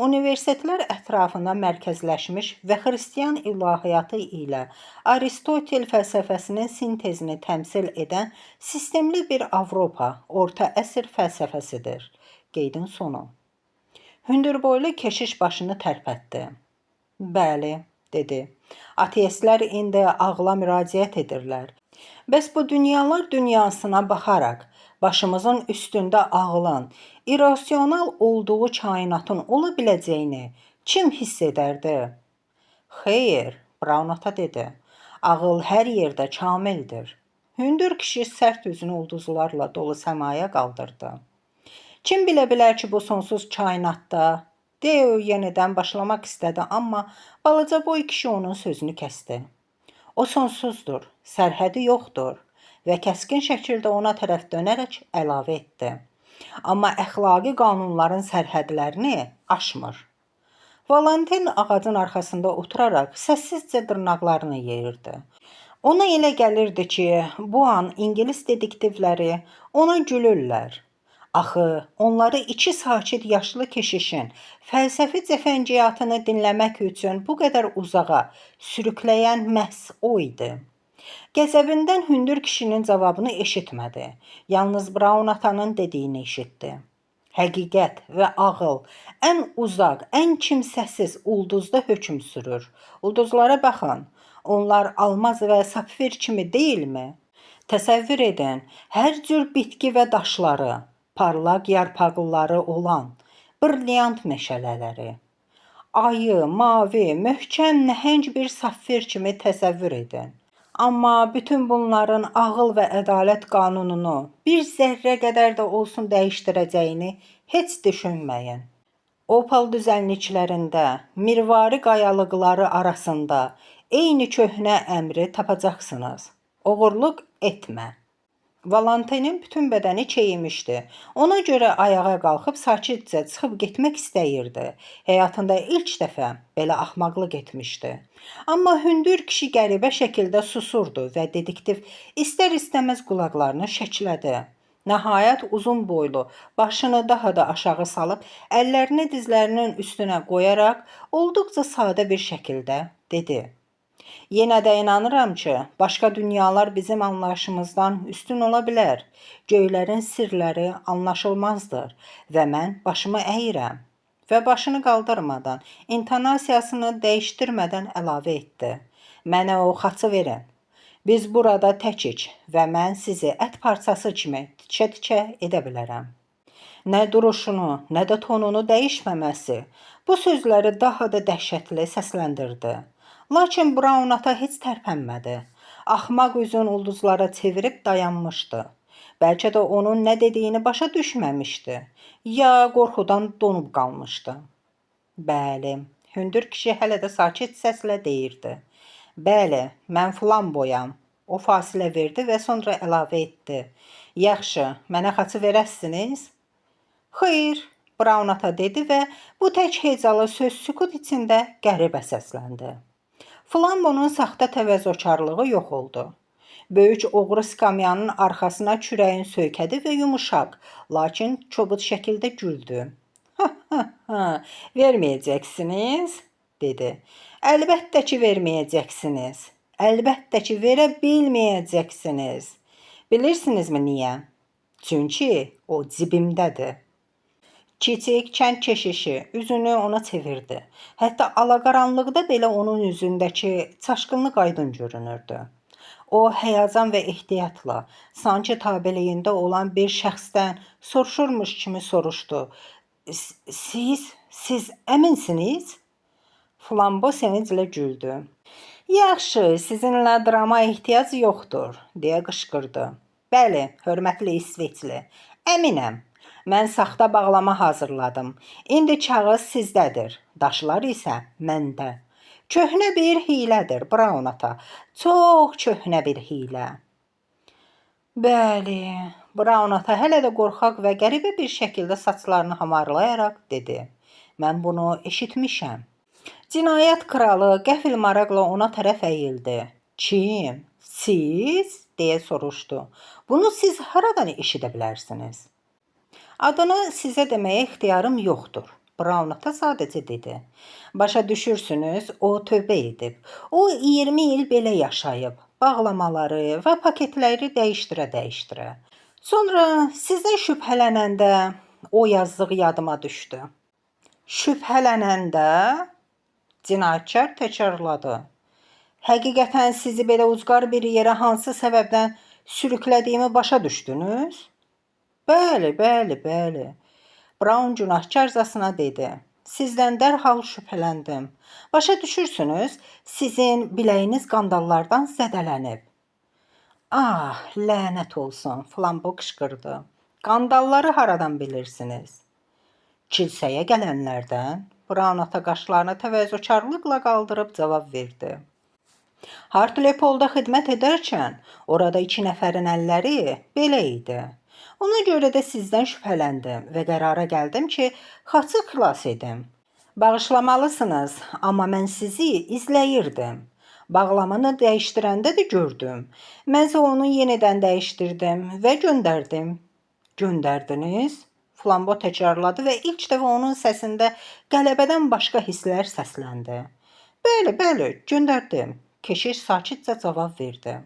universitetlər ətrafında mərkəzləşmiş və xristian ilahiyyatı ilə Aristotel fəlsəfəsinin sintezini təmsil edən sistemli bir Avropa, orta əsr fəlsəfəsidir. Qeydin sonu. Hündürboylu keşiş başını tərpətdi. Bəli, dedi. Ateistlər indi ağla müraciət edirlər. Bəs bu dünyalar dünyasına baxaraq, başımızın üstündə ağılan, irrasional olduğu kainatın ola biləcəyini kim hiss edərdi? Xeyr, Brown ata dedi. Ağıl hər yerdə kamildir. Hündür kişi sərt üzünü ulduzlarla dolu səmaya qaldırdı. Kim bilə bilər ki, bu sonsuz kainatda? Deyə o yenidən başlamaq istədi, amma balaca boy kişi onun sözünü kəsdi. O sonsuzdur, sərhədi yoxdur və kəskin şəkildə ona tərəf dönərək əlavə etdi. Amma əxlaqi qanunların sərhədlərini aşmır. Valentin ağacın arxasında oturaraq səssizcə dırnaqlarını yeyirdi. Ona elə gəlirdi ki, bu an İngilis dediktivləri ona gülürlər. Axı, onları iki sakit yaşlı keşişin fəlsəfi cəfəngiyatını dinləmək üçün bu qədər uzağa sürükləyən məhz o idi. Qəzəbindən hündür kişinin cavabını eşitmədi. Yalnız Brown atanın dediyini eşitdi. Həqiqət və ağıl ən uzaq, ən kimsəsiz ulduzda hökm sürür. Ulduzlara baxın, onlar almaz və sapfir kimi deyilmi? Təsəvvür edin, hər cür bitki və daşları, parlaq yarpaqları olan brilyant meşələləri. Ayı, mavi, möhkəm, nəhəng bir sapfir kimi təsəvvür edin. Amma bütün bunların ağıl və ədalət qanununu bir zərrə qədər də olsun dəyişdirəcəyini heç düşünməyin. Opal düzənliklərində, mirvari qayalıqları arasında eyni köhnə əmri tapacaqsınız. Oğurluq etmə. Valentinin bütün bədəni çeyimişdi. Ona görə ayağa qalxıb sakitcə çıxıb getmək istəyirdi. Həyatında ilk dəfə belə axmaqlıq etmişdi. Amma hündür kişi qəribə şəkildə susurdu və dedektiv istər-istəməz qulaqlarını şəklədi. Nəhayət uzun boylu, başını daha da aşağı salıb, əllərini dizlərinin üstünə qoyaraq olduqca sadə bir şəkildə dedi. Yenə də inanıram ki, başqa dünyalar bizim anlayışımızdan üstün ola bilər. Göylərin sirləri anlaşılmazdır və mən başımı əyirəm. Və başını qaldırmadan, intonasiyasını dəyişdirmədən əlavə etdi. Mənə o xaçı verin. Biz burada təkik və mən sizi ət parçası kimi tikə-tikə edə bilərəm. Nə duruşunu, nə də tonunu dəyişməməsi bu sözləri daha da dəhşətli səsləndirdi. Lakin Brown ata heç tərpənmədi. Axmaq üzün ulduzlara çevirib dayanmışdı. Bəlkə də onun nə dediyini başa düşməmişdi. Ya qorxudan donub qalmışdı. Bəli, hündür kişi hələ də sakit səslə deyirdi. Bəli, mən Flamboyam. O fasilə verdi və sonra əlavə etdi. Yaxşı, mənə xaçı verərsiniz? Xeyr, Brown ata dedi və bu tək hecalı söz sükut içində qəribə səsləndi. Flambonun saxta təvəzzökarlığı yox oldu. Böyük oğru skamyanın arxasına kürəyin söykədi və yumuşaq, lakin çobud şəkildə güldü. Verməyəcəksiniz, dedi. Əlbəttə ki, verməyəcəksiniz. Əlbəttə ki, verə bilməyəcəksiniz. Bilirsinizmi niyə? Çünki o cibimdədir. Kiçik kənd keşişi üzünü ona çevirdi. Hətta alaqaranlıqda belə onun üzündəki çaşqınlıq aydın görünürdü. O, həyəcan və ehtiyatla, sanki tabeliyində olan bir şəxsdən soruşurmuş kimi soruşdu. Siz əminsiniz? Flambo sevinclə güldü. Yaxşı, sizinlə drama ehtiyac yoxdur, deyə qışqırdı. Bəli, hörmətli İsveçli, əminəm. Mən saxta bağlama hazırladım. İndi kağız sizdədir, daşlar isə məndə. Köhnə bir hiylədir, Brown ata. Çox köhnə bir hiylə. Bəli, Brown ata hələ də qorxaq və qəribə bir şəkildə saçlarını hamarlayaraq dedi. Mən bunu eşitmişəm. Cinayət kralı qəfil maraqla ona tərəf əyildi. Kim? Siz? deyə soruşdu. Bunu siz haradan eşidə bilərsiniz? Adını sizə deməyə ixtiyarım yoxdur. Brown ata sadəcə dedi. Başa düşürsünüz, o tövbə edib. O 20 il belə yaşayıb. Bağlamaları və paketləri dəyişdirə-dəyişdirə. Sonra sizdən şübhələnəndə o yazdığı yadıma düşdü. Şübhələnəndə? Cinayətkar təkrarladı. Həqiqətən sizi belə ucqar bir yerə hansı səbəbdən sürüklədiyimi başa düşdünüz? Bəli. Brown günahkarcasına dedi. Sizdən dərhal şübhələndim. Başa düşürsünüz, sizin biləyiniz qandallardan zədələnib. Ah, lənət olsun, Flambo qışqırdı. Qandalları haradan bilirsiniz? Kilsəyə gələnlərdən. Brown ata qaşlarını təvəzzökarlıqla qaldırıb cavab verdi. Hartlepolda xidmət edərkən orada 2 nəfərin əlləri belə idi. Ona görə də sizdən şübhələndim və qərara gəldim ki, xaçı xilas edim. Bağışlamalısınız, amma mən sizi izləyirdim. Bağlamanı dəyişdirəndə də gördüm. Mənsə onu yenidən dəyişdirdim və göndərdim. Göndərdiniz? Flambo təkrarladı və ilk dəfə onun səsində qələbədən başqa hisslər səsləndi. Bəli, göndərdim. Keşiş sakitcə cavab verdi.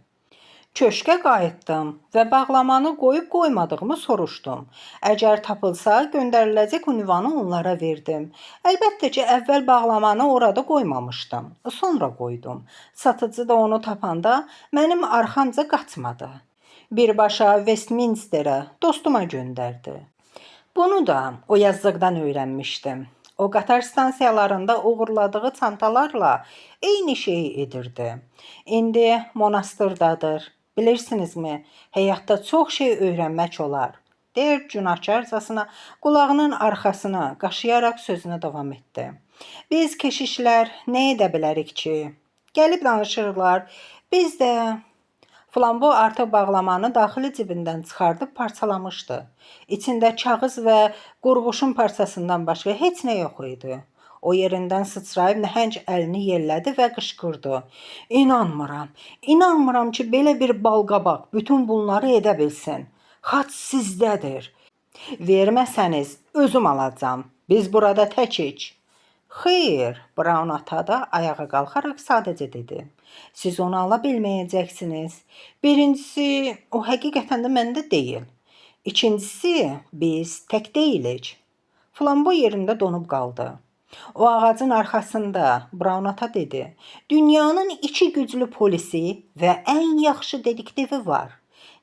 Köşkə qayıtdım və bağlamanı qoyub qoymadığımı soruşdum. Əgər tapılsa, göndəriləcək ünvanı onlara verdim. Əlbəttə ki, əvvəl bağlamanı orada qoymamışdım. Sonra qoydum. Satıcı da onu tapanda mənim arxamca qaçmadı. Birbaşa Westminsterə, dostuma göndərdi. Bunu da o yazdıqdan öyrənmişdim. O qatar stansiyalarında uğurladığı çantalarla eyni şeyi edirdi. İndi monastırdadır. Bilirsinizmi, həyatda çox şey öyrənmək olar. Deyir günahkarcasına qulağının arxasına qaşıyaraq sözünə davam etdi. Biz keşişlər nə edə bilərik ki? Gəlib danışırlar. Biz də Flambo artıq bağlamanı daxili cibindən çıxardıb parçalamışdı. İçində kağız və qurğuşun parçasından başqa heç nə yox idi. O yerindən sıçrayıb nəhəng əlini yellədi və qışqırdı. İnanmıram, inanmıram ki, belə bir balqabaq bütün bunları edə bilsin. Xaç sizdədir. Verməsəniz özüm alacağam. Biz burada təkik. Xeyr, Brown ata da ayağa qalxaraq sadəcə dedi. Siz onu ala bilməyəcəksiniz. Birincisi, o həqiqətən də məndə deyil. İkincisi, biz tək deyilik. Flambo yerində donub qaldı. O ağacın arxasında Brown ata dedi. Dünyanın iki güclü polisi və ən yaxşı dediktivi var.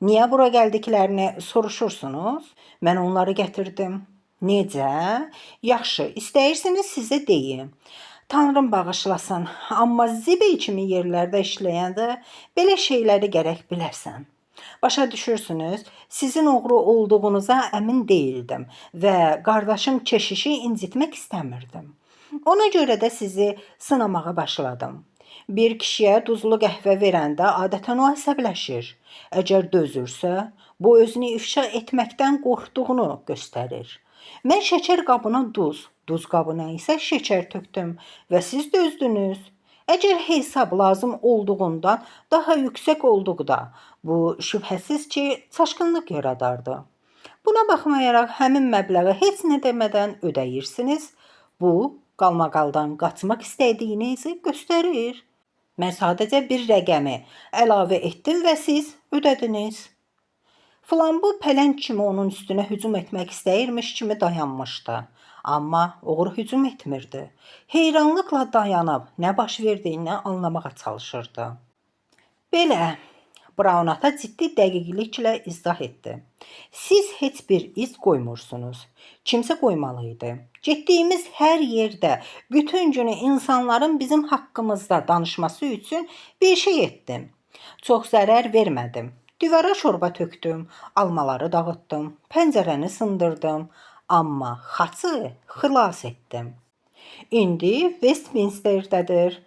Niyə bura gəldiklərini soruşursunuz? Mən onları gətirdim. Necə? Yaxşı, istəyirsiniz sizə deyim. Tanrım bağışlasın, amma zibey kimi yerlərdə işləyəndə belə şeyləri gərək bilərsən. Başa düşürsünüz, sizin oğru olduğunuza əmin deyildim və qardaşım keşişi incitmək istəmirdim. Ona görə də sizi sınamağa başladım. Bir kişiyə duzlu qəhvə verəndə adətən o əsəbləşir. Əgər dözürsə, bu özünü ifşa etməkdən qorxduğunu göstərir. Mən şəkər qabına duz qabına isə şəkər tökdüm və siz dözdünüz. Əgər hesab lazım olduğundan daha yüksək olduqda, bu şübhəsiz ki, çaşqınlıq yaradardı. Buna baxmayaraq həmin məbləği heç nə demədən ödəyirsiniz. Bu, qalmaqaldan qaçmaq istədiyinizi göstərir. Mən sadəcə bir rəqəmi əlavə etdim və siz ödədiniz. Flambo pələng kimi onun üstünə hücum etmək istəyirmiş kimi dayanmışdı. Amma oğru hücum etmirdi. Heyranlıqla dayanıb nə baş verdiyini anlamağa çalışırdı. Belə, Brown ata ciddi dəqiqliklə izah etdi. Siz heç bir iz qoymursunuz. Kimsə qoymalıydı. Getdiyimiz hər yerdə bütün günü insanların bizim haqqımızda danışması üçün bir şey etdim. Çox zərər vermədim. Divara şorba tökdüm, almaları dağıtdım, pəncərəni sındırdım, amma xaçı xilas etdim. İndi Westminsterdədir.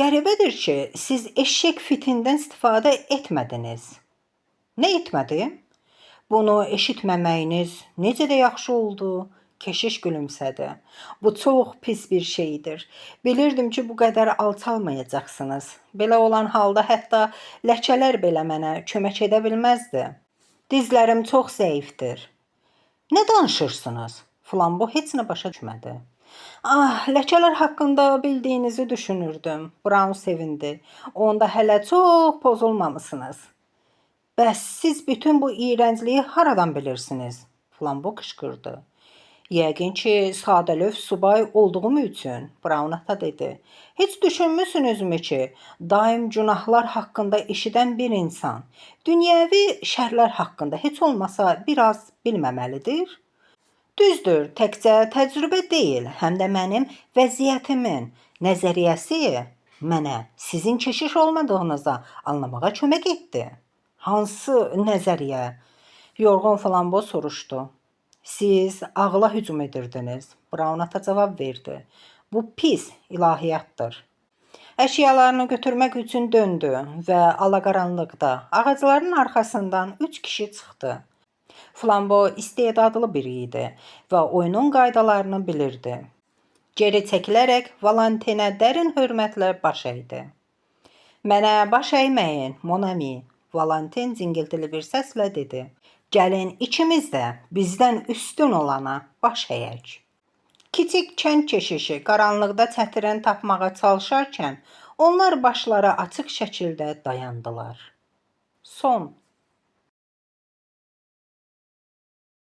Qəribədir ki, siz eşək fitindən istifadə etmədiniz. Nə etmədim? Bunu eşitməməyiniz necə də yaxşı oldu? Keşiş gülümsədi. Bu çox pis bir şeydir. Bilirdim ki, bu qədər alçalmayacaqsınız. Belə olan halda hətta ləkələr belə mənə kömək edə bilməzdi. Dizlərim çox zəifdir. Nə danışırsınız? Flambo heç nə başa düşmədi. Ləkələr haqqında bildiyinizi düşünürdüm. Brown sevindi. Onda hələ çox pozulmamışsınız. Bəs siz bütün bu iyrəncliyi haradan bilirsiniz? Flambo qışqırdı. Yəqin ki, sadəlöv subay olduğum üçün, Brown ata dedi. Heç düşünmüsünüzmü ki, daim günahlar haqqında eşidən bir insan, dünyəvi şərlər haqqında heç olmasa biraz bilməməlidir? Düzdür, təkcə təcrübə deyil, həm də mənim vəziyyətimin nəzəriyyəsi mənə sizin keşiş olmadığınızı anlamağa kömək etdi. Hansı nəzəriyyə? Yorğun Flambo soruşdu. Siz ağla hücum edirdiniz. Brown ata cavab verdi. Bu pis ilahiyyatdır. Əşyalarını götürmək üçün döndü və alaqaranlıqda ağacların arxasından 3 kişi çıxdı. Flambo istedadlı biri idi və oyunun qaydalarını bilirdi. Geri çəkilərək Valentinə dərin hörmətlə baş əydi. Mənə baş əyməyin, mon ami, Valentin cingiltili bir səslə dedi. Gəlin ikimiz də bizdən üstün olana baş əyək. Kiçik kənd keşişi qaranlıqda çətirin tapmağa çalışarkən onlar başları açıq şəkildə dayandılar. Son.